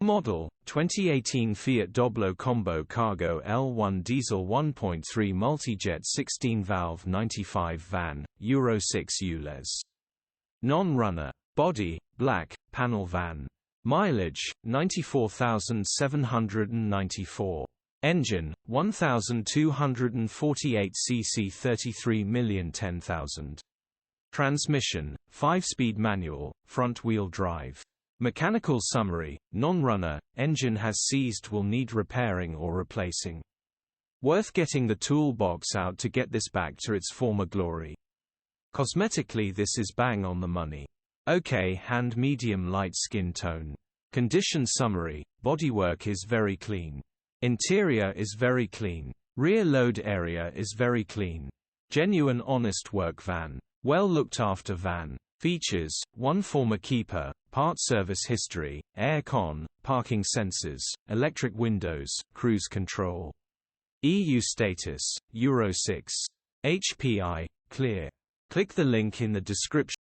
Model, 2018 Fiat Doblo Combo Cargo L1 Diesel 1.3 Multijet 16V 95 van, Euro 6 ULEZ. Non-runner. Body, black, panel van. Mileage, 94,794. Engine, 1,248 cc 33,010,000. Transmission, 5-speed manual, front-wheel drive. Mechanical summary, non-runner, engine has seized, will need repairing or replacing. Worth getting the toolbox out to get this back to its former glory. Cosmetically, this is bang on the money. Okay, hand medium light skin tone. Condition summary, bodywork is very clean. Interior is very clean. Rear load area is very clean. Genuine honest work van. Well looked after van. Features, 1 former keeper, part service history, air con, parking sensors, electric windows, cruise control. EU status, Euro 6. HPI, clear. Click the link in the description.